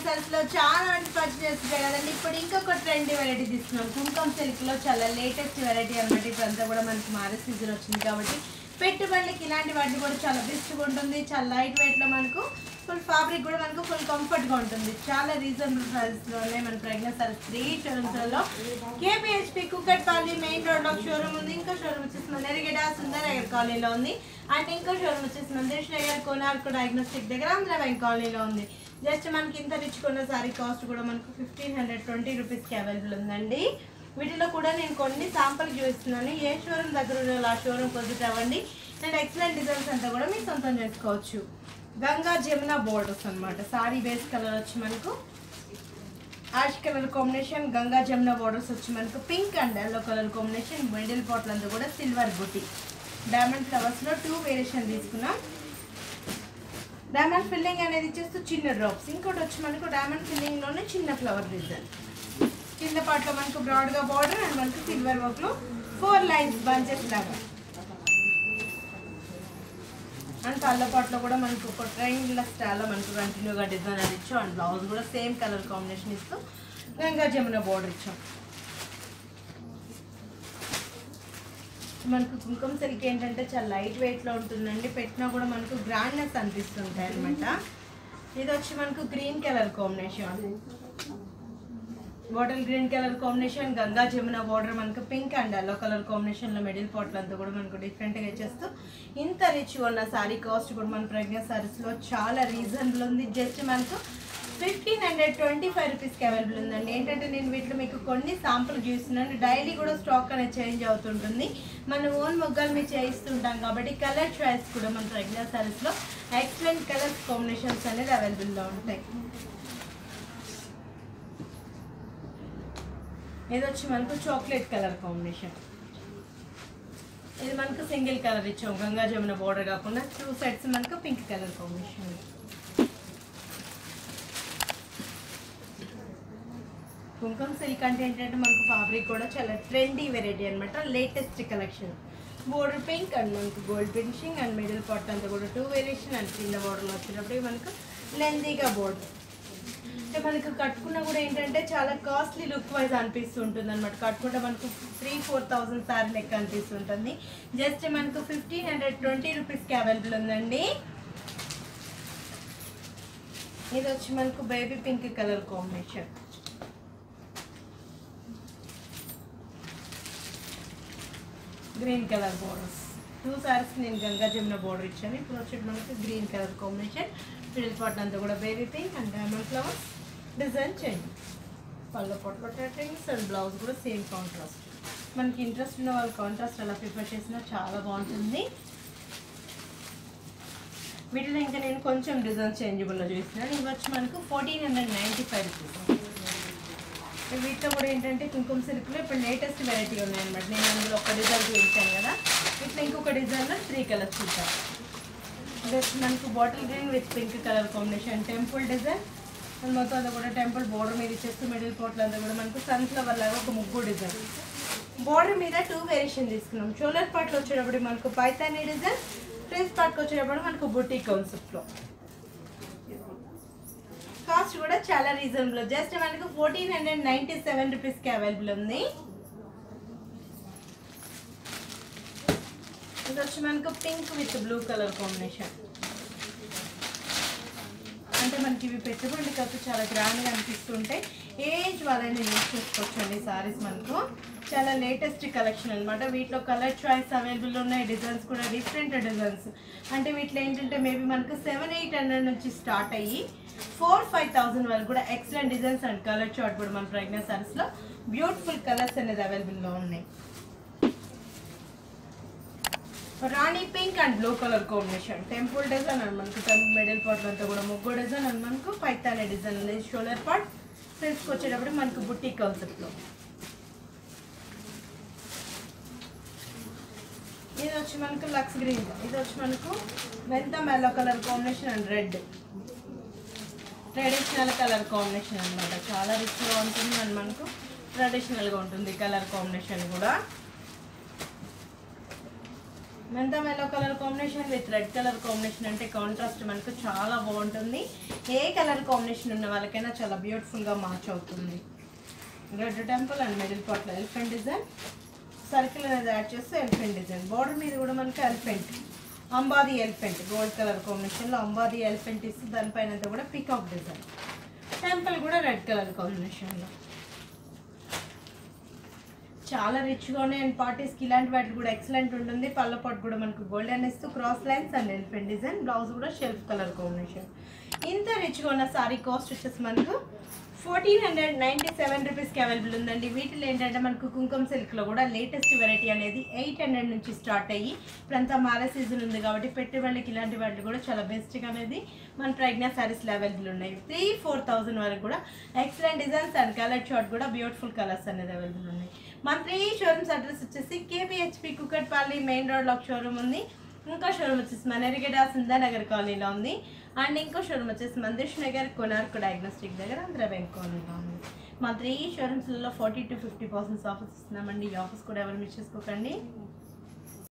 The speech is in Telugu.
సారీస్ లో చాలా మంది పర్చేస్ చేస్తారు కదండి. ఇప్పుడు ఇంకొక ట్రెండీ వెరైటీ తీసుకున్నాం. కుంకుమ సిల్క్ లో చాలా లేటెస్ట్ వెరైటీ అనమాట. ఇప్పుడంతా కూడా మనకి మ్యారేజ్ సీజన్ వచ్చింది కాబట్టి పెట్టుబడులకి ఇలాంటి వాటిని కూడా చాలా బెస్ట్గా ఉంటుంది. చాలా లైట్ వెయిట్ లో మనకు ఫుల్ ఫ్యాబ్రిక్ కూడా మనకు ఫుల్ కంఫర్ట్ గా ఉంటుంది. చాలా రీజనబుల్ ప్రైస్ లోనే మన ప్రెగ్నెంట్ సారీస్ 3 షోరూమ్స్ లో కేపీహెచ్పీ కుక్కట్పల్లి మెయిన్ రోడ్ లో షోరూమ్ ఉంది. ఇంకో షోరూమ్ వచ్చేసి మందరిగడ సుందర్ నగర్ కాలనీలో ఉంది. అండ్ ఇంకో షోరూమ్ వచ్చేసి మందిర్ నగర్ కోనార్క్ డయాగ్నోస్టిక్ దగ్గర ఆంధ్ర బ్యాంక్ కాలనీలో ఉంది. జస్ట్ మనకి ఇంత రిచ్ కొన్న సారీ కాస్ట్ కూడా మనకు 1520 రూపీస్కి అవైలబుల్ ఉందండి. వీటిలో కూడా నేను కొన్ని శాంపుల్ చూపిస్తున్నాను. ఏ షోరూమ్ దగ్గర ఉన్న ఆ షోరూమ్ విజిట్ అవ్వండి. అండ్ ఎక్సలెంట్ డిజైన్స్ అంతా కూడా మీరు సొంతం చేసుకోవచ్చు. గంగా జమున బోర్డర్స్ అనమాట. సారీ బేస్ కలర్ వచ్చి మనకు ash colour combination, Ganga Jamuna borders వచ్చి మనకు pink and yellow colour combination, middle part అంతా కూడా సిల్వర్ బుట్టి. డైమండ్ ఫ్లవర్స్ లో 2 వేరియేషన్ తీసుకున్నాం. డైమండ్ ఫిల్లింగ్ అనేది ఇచ్చేస్తూ చిన్న డ్రాప్స్. ఇంకోటి వచ్చి మనకు డైమండ్ ఫిల్లింగ్ లోనే చిన్న ఫ్లవర్ డిజైన్. కింద పార్ట్ లో మనకు బ్రాడ్ గా బార్డర్ అండ్ మనకు సిల్వర్ వర్క్ లో 4 లైన్స్ బంచెస్ లాగా. అండ్ పళ్ళ పార్ట్ లో కూడా మనకు ఒక ట్రయాంగిల్ స్టైల్లో మనకు కంటిన్యూగా డిజైన్ అది ఇచ్చాం. అండ్ బ్లౌజ్ కూడా సేమ్ కలర్ కాంబినేషన్ ఇస్తూ గంగా జమున బార్డర్ ఇచ్చాం. మనకు కుంకుమ సిల్క్ ఏంటంటే చాలా లైట్ వెయిట్ లో ఉంటుందండి. పెట్టినా కూడా మనకు గ్రాండ్నెస్ అనిపిస్తుంటాయి అనమాట. ఇది వచ్చి మనకు green colour combination, bottle green colour combination, Ganga Jamuna border మనకు pink and yellow colour combination లో మిడిల్ పార్ట్ అంతా కూడా మనకు డిఫరెంట్ గా ఇచ్చేస్తూ ఇంత రిచ్ ఉన్న సారీ కాస్ట్ కూడా మన ప్రెగ్నెంట్ సారీస్ లో చాలా రీజనబుల్ ఉంది. జస్ట్ మనకు 1525 రూపీస్కి అవైలబుల్ ఉందండి. ఏంటంటే నేను వీటిలో మీకు కొన్ని శాంపుల్ చూస్తున్నాను. డైలీ కూడా స్టాక్ అనేది చేంజ్ అవుతుంటుంది. మన ఓన్ మొగ్గలు మీరు చేయిస్తుంటాం కాబట్టి కలర్ చాయిస్ కూడా మన ప్రెగ్నెంట్ సారీస్ లో ఎక్సలెంట్ కలర్స్ కాంబినేషన్స్ అనేది అవైలబుల్లో ఉంటాయి. ఇది వచ్చి మనకు చాక్లెట్ కలర్ కాంబినేషన్. ఇది మనకు సింగిల్ కలర్ ఇచ్చాం. గంగా జమున బోర్డర్ కాకుండా 2 సెట్స్ మనకు పింక్ కలర్ కాంబినేషన్. కుంకుమ సిల్క్ అంటే ఏంటంటే మనకు ఫ్యాబ్రిక్ కూడా చాలా ట్రెండీ వెరైటీ అనమాట. Latest collection. Border pink and మనకు gold finishing and middle part అంతా కూడా 2 వేరియేషన్ అండ్ కింద బోర్డర్లో వచ్చినప్పుడు మనకు లెందీగా బోర్డర్. అంటే మనకు కట్టుకున్నా కూడా ఏంటంటే చాలా కాస్ట్లీ లుక్ వైజ్ అనిపిస్తుంటుంది అనమాట. కట్టుకుంటే మనకు 3-4,000 సారీ లెక్క అనిపిస్తుంటుంది. జస్ట్ మనకు 1520 రూపీస్కి అవైలబుల్ ఉందండి. ఇది వచ్చి మనకు baby pink colour combination. Green colour borders. 2 saris నేను గంగా జమున బోర్డర్ ఇచ్చాను. ఇప్పుడు వచ్చి మనకు green colour combination, middle part అంతా కూడా baby pink and diamond flowers design చేయండి. పళ్ళ పొట్ల టైటింగ్స్ అండ్ బ్లౌజ్ కూడా సేమ్ కాంట్రాస్ట్. మనకి ఇంట్రెస్ట్ ఉన్న వాళ్ళు కాంట్రాస్ట్ అలా ప్రిఫర్ చేసినా చాలా బాగుంటుంది. వీటిలో ఇంకా నేను కొంచెం డిజైన్ చేంజబుల్లో చూస్తున్నాను. ఇవి వచ్చి మనకు 1495 రూపీస్. వీటిలో కూడా ఏంటంటే కుంకుమ సిల్క్లో ఇప్పుడు లేటెస్ట్ వెరైటీ ఉన్నాయన్నమాట. నేను అందులో ఒక డిజైన్ చూపించాను కదా, ఇట్లా ఇంకొక డిజైన్లో 3 కలర్స్ చూసాను. జస్ట్ మనకు bottle green with pink colour combination, temple design and మొత్తం అంతా కూడా టెంపుల్ బోర్డర్ మీద ఇచ్చేస్తూ మిడిల్ పార్ట్లో అంతా కూడా మనకు సన్ఫ్లవర్ లాగా ఒక ముగ్గు డిజైన్. బోర్డర్ మీద 2 వేరియేషన్ తీసుకున్నాం. షోల్డర్ పార్ట్లో వచ్చేటప్పుడు మనకు పైతానీ డిజైన్, ఫ్రంట్ పార్ట్కి వచ్చేటప్పుడు మనకు బుట్టి కాన్సెప్ట్లో. కాస్ట్ కూడా చాలా రీజనబుల్. జస్ట్ మనకు 1497 రూపీస్కి అవైలబుల్ ఉంది. ఇది వచ్చి మనకు pink with blue colour combination. అంటే మనకి ఇవి పెట్టుబడి ఖర్చు చాలా గ్రాండ్గా అనిపిస్తుంటాయి. ఏజ్ వాళ్ళని యూజ్ చేసుకోవచ్చండి. సారీస్ మనకు చాలా లేటెస్ట్ కలెక్షన్ అనమాట. వీటిలో కలర్ చాయిస్ అవైలబుల్ ఉన్నాయి. డిజైన్స్ కూడా డిఫరెంట్ డిజైన్స్. అంటే వీటిలో ఏంటంటే మేబీ మనకు 700-800 నుంచి స్టార్ట్ అయ్యి 4-5,000 వరకు కూడా excellent designs and colour chart కూడా మన ప్రెగ్నెంట్ సారీస్లో బ్యూటిఫుల్ కలర్స్ అనేది అవైలబుల్లో ఉన్నాయి. రాణి pink and blue colour combination, temple design and మనకు మిడిల్ పార్ట్ అంతా కూడా ముగ్గు డిజైన్ అండ్ మనకు పైతానే డిజైన్ అనేది షోల్డర్ పార్ట్. ఫ్రంట్స్కి వచ్చేటప్పుడు మనకు బుట్టి కాన్సెప్ట్లో. ఇది వచ్చి మనకు లక్స్ గ్రీన్, ఇది వచ్చి మనకు మెంతం yellow colour combination and red traditional colour combination అనమాట. చాలా రిచ్గా ఉంటుంది అండ్ మనకు ట్రెడిషనల్గా ఉంటుంది కలర్ కాంబినేషన్ కూడా. మెంతం yellow colour combination with red colour combination అంటే కాంట్రాస్ట్ మనకు చాలా బాగుంటుంది. ఏ కలర్ కాంబినేషన్ ఉన్న వాళ్ళకైనా చాలా బ్యూటిఫుల్గా మ్యాచ్ అవుతుంది. రెడ్ టెంపుల్ అండ్ మిడిల్ పార్ట్లో ఎలిఫెంట్ డిజైన్, సర్కిల్ అనేది యాడ్ చేస్తే ఎలిఫెంట్ డిజైన్. బార్డర్ మీద కూడా మనకి ఎలిఫెంట్, అంబాది ఎలిఫెంట్ గోల్డ్ కలర్ కాంబినేషన్లో అంబాది ఎలిఫెంట్ ఇస్తే దానిపైన అంతా కూడా పికాక్ డిజైన్. టెంపుల్ కూడా రెడ్ కలర్ కాంబినేషన్లో చాలా రిచ్గా ఉన్నాయి. అండ్ పార్టీస్కి ఇలాంటి వాటికి కూడా ఎక్సలెంట్ ఉంటుంది. పళ్ళ పాటు కూడా మనకు గోల్డెన్ ఇస్తూ cross lines and elephant design. Blouse కూడా షెల్ఫ్ కలర్ కాంబినేషన్. ఇంత రిచ్గా ఉన్న సారీ కాస్ట్ వచ్చేసి మనకు 1497 రూపీస్కి అవైలబుల్ ఉందండి. వీటిలో ఏంటంటే మనకు కుంకుమ సిల్క్లో కూడా లేటెస్ట్ వెరైటీ అనేది 800 నుంచి స్టార్ట్ అయ్యి ఇప్పుడంతా మ్యారేజ్ సీజన్ ఉంది కాబట్టి పెట్టుబడికి ఇలాంటి వాటికి కూడా చాలా బెస్ట్గా అనేది మన ప్రజ్ఞా శారీస్లో అవైలబుల్ ఉన్నాయి. 3-4,000 వరకు కూడా excellent designs and colour short కూడా బ్యూటిఫుల్ కలర్స్ అనేది అవైలబుల్ ఉన్నాయి. మన 3 షోరూమ్స్ అడ్రస్ వచ్చేసి KPHP కుకట్పల్లి మెయిన్ రోడ్లో ఒక షోరూమ్ ఉంది. ఇంకో షోరూమ్ వచ్చేసి మన ఎరిగేట సింధానగర్ కాలనీలో ఉంది. అండ్ ఇంకో షోరూమ్ వచ్చేసి మందిష్ నగర్ కొనార్క్ డయాగ్నోస్టిక్ దగ్గర ఆంధ్ర బ్యాంక్ కాలనీలో ఉంది. మా 3 షోరూమ్స్లలో 40 to 50% ఆఫర్స్ ఇస్తున్నామండి. ఈ ఆఫర్స్ కూడా ఎవరు మిస్ చేసుకోకండి.